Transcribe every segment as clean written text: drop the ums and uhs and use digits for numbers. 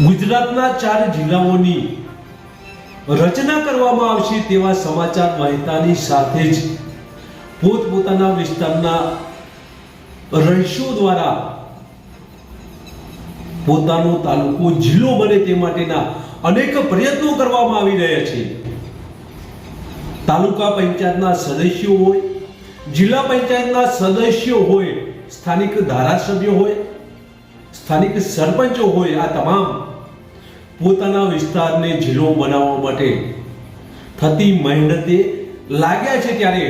ગુજરાતના 4 જિલ્લાઓની રચના કરવામાં આવશે તેવા સમાચાર માહિતીની સાથે જ પોતપોતાના વિસ્તારના રહીશો દ્વારા પોતાનો તાલુકો જિલ્લો બને તે માટેના અનેક પ્રયત્નો કરવામાં આવી રહ્યા છે। તાલુકા પંચાયતના સદસ્યો હોય, જિલ્લા પંચાયતના સદસ્યો હોય, સ્થાનિક ધારાસભ્યો હોય, સ્થાનિક સરપંચો હોય, આ તમામ પોતાના વિસ્તારને જિલ્લો બનાવવા માટે થતી મહેનતે લાગ્યા છે। ત્યારે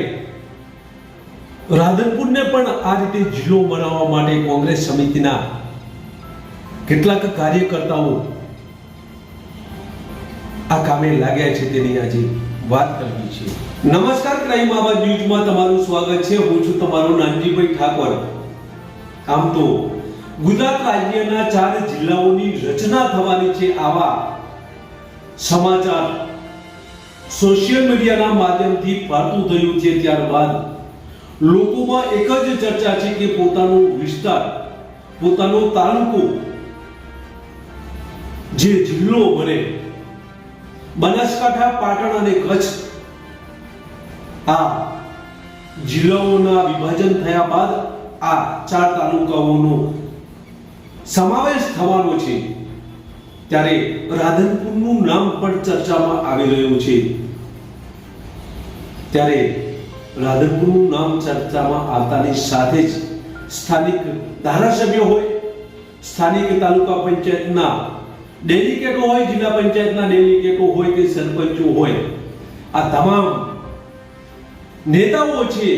રાધનપુરને પણ આ રીતે જિલ્લો બનાવવા માટે કોંગ્રેસ સમિતિના કેટલાક કાર્યકર્તાઓ આ કામે લાગ્યા છે, તેની આજે વાત કરવી છે। નમસ્કાર, ક્રાઇમ આવાજ ન્યૂઝમાં તમારું સ્વાગત છે। હું છું તમારો નાનજીભાઈ ઠાકોર। આમ તો ગુજરાત રાજ્યના 4 જિલ્લાઓની રચના થવાની છે, આવા સમાચાર સોશિયલ મીડિયાના માધ્યમથી ફાટતું થયું છે। ત્યારબાદ લોકોમાં એક જ ચર્ચા છે કે પોતાનો વિસ્તાર, પોતાનો તાલુકો જે જિલ્લો બને, બનાસકાંઠા, પાટણ અને કચ્છ આ જિલ્લાઓના વિભાજન થયા બાદ આ 4 તાલુકાઓનો સમાવેશ થવાનો છે। ત્યારે રાધનપુરનું નામ પણ ચર્ચામાં આવી રહ્યું છે। ત્યારે રાધનપુરનું નામ ચર્ચામાં આવતાની સાથે જ સ્થાનિક ધારાસભ્યો હોય, સ્થાનિક તાલુકા પંચાયતના ડેલિગેટો હોય, જિલ્લા પંચાયતના ડેલિગેટો હોય કે સરપંચો હોય, આ તમામ નેતાઓ છે,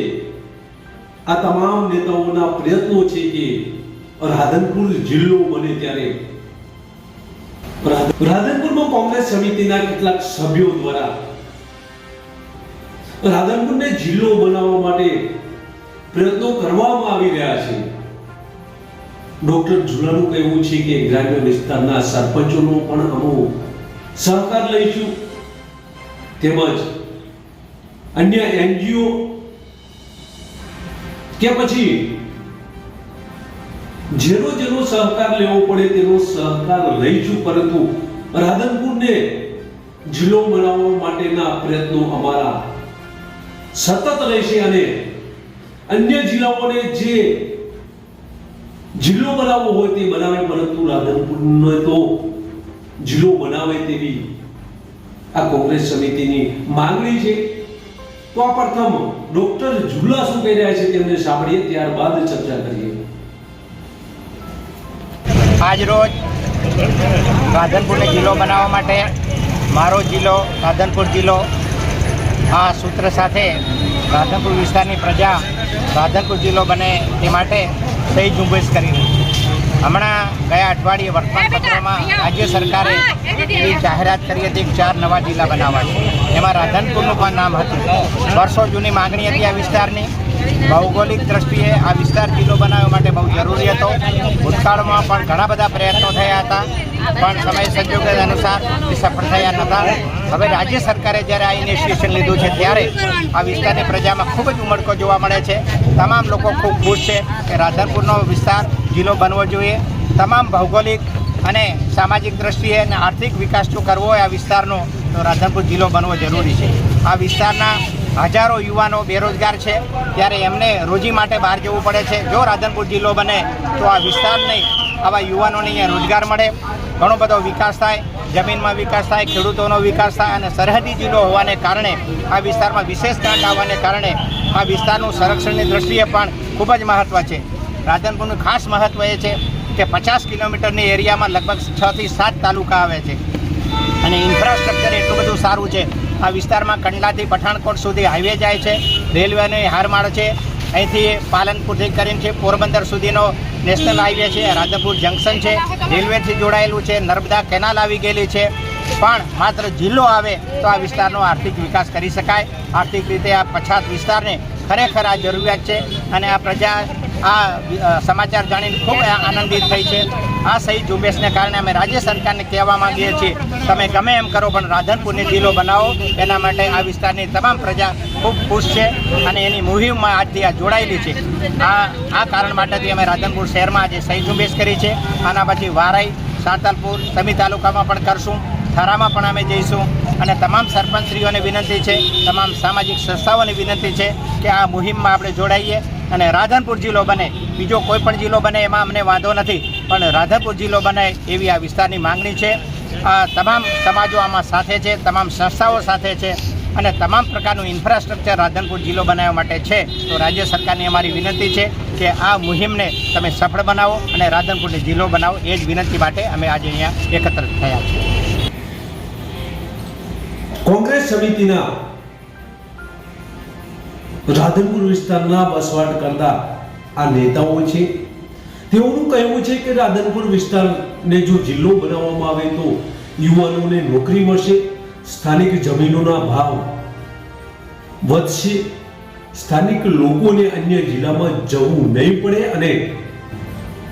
આ તમામ નેતાઓના પ્રયત્નો છે કે રાધનપુર જિલ્લો બને। ત્યારે રાધનપુરમાં કોંગ્રેસ સમિતિના કેટલાક સભ્યો દ્વારા રાધનપુરને જિલ્લો બનાવવા માટે પ્રયત્નો કરવામાં આવી રહ્યા છે। ડોક્ટર ઝુલાનું કહેવું છે કે ગ્રામ્ય વિસ્તારના સરપંચોનો પણ અમે સહકાર લઈશું, તેમજ અન્ય એનજીઓ કે પછી જેનો સહકાર લેવો પડે તેનો સહકાર લઈશું, પરંતુ રાધનપુરને જિલ્લો બનાવવા માટેના પ્રયત્નો અમારા સતત રહેશે અને અન્ય જિલ્લાઓને જે જિલ્લો બનાવવો હોય તે બનાવે, પરંતુ રાધનપુરને તો જિલ્લો બનાવે તેવી આ કોંગ્રેસ સમિતિની માંગણી છે। તો આ પ્રથમ ડોક્ટર ઝુલા શું કહી રહ્યા છે તેમને સાંભળીએ, ત્યારબાદ ચર્ચા કરીએ। આજ રોજ રાધનપુરને જિલ્લો બનાવવા માટે મારો જિલ્લો રાધનપુર જિલ્લો આ સૂત્ર સાથે રાધનપુર વિસ્તારની પ્રજા રાધનપુર જિલ્લો બને તે માટે સહી ઝુંબેશ કરી રહી છે। હમણાં ગયા અઠવાડિયે વર્તમાનપત્રમાં રાજ્ય સરકારે એવી જાહેરાત કરી હતી કે 4 નવા જિલ્લા બનાવવા છે, એમાં રાધનપુરનું પણ નામ હતું। વર્ષો જૂની માગણી હતી આ વિસ્તારની। ભૌગોલિક દ્રષ્ટિએ આ વિસ્તાર જિલ્લો બનાવવા માટે બહુ જરૂરી હતો। ભૂતકાળમાં પણ ઘણા બધા પ્રયત્નો થયા હતા, પણ સમય સંજોગો અનુસાર સફળ થયા નહોતા। હવે રાજ્ય સરકારે જ્યારે આ ઇનિશિયેશન લીધું છે ત્યારે આ વિસ્તારની પ્રજામાં ખૂબ જ ઉમળકો જોવા મળે છે। તમામ લોકો ખૂબ ખુશ છે કે રાધનપુરનો વિસ્તાર જિલ્લો બનવો જોઈએ। તમામ ભૌગોલિક અને સામાજિક દ્રષ્ટિએ અને આર્થિક વિકાસ જો કરવો હોય આ વિસ્તારનો તો રાધનપુર જિલ્લો બનવો જરૂરી છે। આ વિસ્તારના હજારો યુવાનો બેરોજગાર છે, ત્યારે એમને રોજી માટે બહાર જવું પડે છે। જો રાધનપુર જિલ્લો બને તો આ વિસ્તારને, આવા યુવાનોને અહીંયા રોજગાર મળે, ઘણો બધો વિકાસ થાય, જમીનમાં વિકાસ થાય, ખેડૂતોનો વિકાસ થાય અને સરહદી જિલ્લો હોવાને કારણે આ વિસ્તારમાં વિશેષ ગ્રાન્ટ આવવાને કારણે આ વિસ્તારનું સંરક્ષણની દ્રષ્ટિએ પણ ખૂબ જ મહત્ત્વ છે। રાધનપુરનું ખાસ મહત્ત્વ એ છે કે 50 કિલોમીટરની એરિયામાં લગભગ 6 થી 7 તાલુકા આવે છે અને ઇન્ફ્રાસ્ટ્રક્ચર એટલું બધું સારું છે। આ વિસ્તારમાં કંડલાથી પઠાણકોટ સુધી હાઈવે જાય છે, રેલવેની હારમાળ છે, અહીંથી પાલનપુરથી કરીને છે પોરબંદર સુધીનો નેશનલ હાઈવે છે, રાધનપુર જંકશન છે, રેલવેથી જોડાયેલું છે, નર્મદા કેનાલ આવી ગયેલી છે। પણ માત્ર જિલ્લો આવે તો આ વિસ્તારનો આર્થિક વિકાસ કરી શકાય। આર્થિક રીતે આ પછાત વિસ્તારને ખરેખર આ જરૂરિયાત છે અને આ પ્રજા આ સમાચાર જાણીને ખૂબ આનંદિત થઈ છે. આ સહી ઝુંબેશને કારણે અમે રાજ્ય સરકારને કહેવા માંગીએ છીએ, તમે ગમે એમ કરો પણ રાધનપુરને જિલ્લો બનાવો. એના માટે આ વિસ્તારની તમામ પ્રજા ખૂબ ખુશ છે અને એની મુહિમમાં આજથી આ જોડાયેલી છે. આ કારણ માટેથી અમે રાધનપુર શહેરમાં આજે સહી ઝુંબેશ કરી છે. આના પછી વારાઈ, સાંતલપુર, સમી તાલુકામાં પણ કરશું, થરામાં પણ અમે જઈશું અને તમામ સરપંચશ્રીઓને વિનંતી છે, તમામ સામાજિક સંસ્થાઓને વિનંતી છે કે આ મુહિમમાં આપણે જોડાઈએ અને રાધનપુર જિલ્લો બને. બીજો કોઈ પણ જિલ્લો બને એમાં અમને વાંધો નથી, પણ રાધનપુર જિલ્લો બને એવી આ વિસ્તારની માંગણી છે. આ તમામ સમાજો આમાં સાથે છે, તમામ સંસ્થાઓ સાથે છે અને તમામ પ્રકારનું ઇન્ફ્રાસ્ટ્રક્ચર રાધનપુર જિલ્લો બનાવવા માટે છે. તો રાજ્ય સરકારની અમારી વિનંતી છે કે આ મુહિમને તમે સફળ બનાવો અને રાધનપુરને જિલ્લો બનાવો. એ જ વિનંતી માટે અમે આજે અહીંયા એકત્રિત થયા છીએ. કોંગ્રેસ સમિતિના રાધનપુર વિસ્તારના વસવાટ કરતા આ નેતાઓ છે. તેઓનું કહેવું છે કે રાધનપુર વિસ્તારને જો જિલ્લો બનાવવામાં આવે તો યુવાનોને નોકરી મળશે, સ્થાનિક જમીનોના ભાવ વધશે, સ્થાનિક લોકોને અન્ય જિલ્લામાં જવું નહીં પડે અને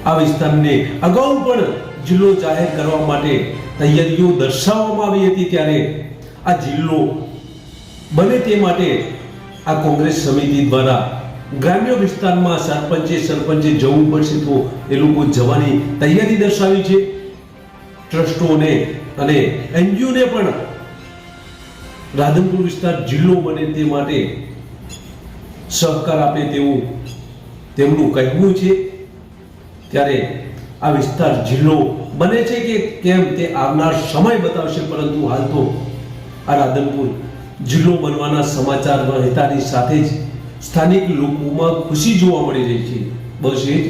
આ વિસ્તારને અગાઉ પણ જિલ્લો જાહેર કરવા માટે તૈયારીઓ દર્શાવવામાં આવી હતી. ત્યારે આ જિલ્લો બને તે માટે આ કોંગ્રેસ સમિતિ દ્વારા ગ્રામ્ય વિસ્તારમાં સરપંચે જવું પડશે તો એ લોકો જવાની તૈયારી દર્શાવી છે. ટ્રસ્ટોને અને એનજીઓને પણ રાધનપુર વિસ્તાર જિલ્લો બને તે માટે સહકાર આપે તેવું તેમનું કહેવું છે. ત્યારે આ વિસ્તાર જિલ્લો બને છે કે કેમ તે આવનાર સમય બતાવશે, પરંતુ હાલ તો આ રાધનપુર જિલ્લો બનવાના સમાચાર રહેતાની સાથે જ સ્થાનિક લોકોમાં ખુશી જોવા મળી રહી છે. બસ એ જ.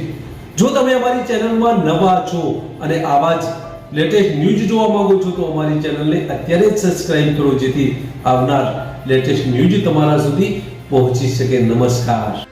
જો તમે અમારી ચેનલમાં નવા છો અને આવા જ લેટેસ્ટ ન્યૂઝ જોવા માંગો છો તો અમારી ચેનલને અત્યારે જ સબસ્ક્રાઇબ કરો, જેથી આવનાર લેટેસ્ટ ન્યૂઝ તમારા સુધી પહોંચી શકે. નમસ્કાર.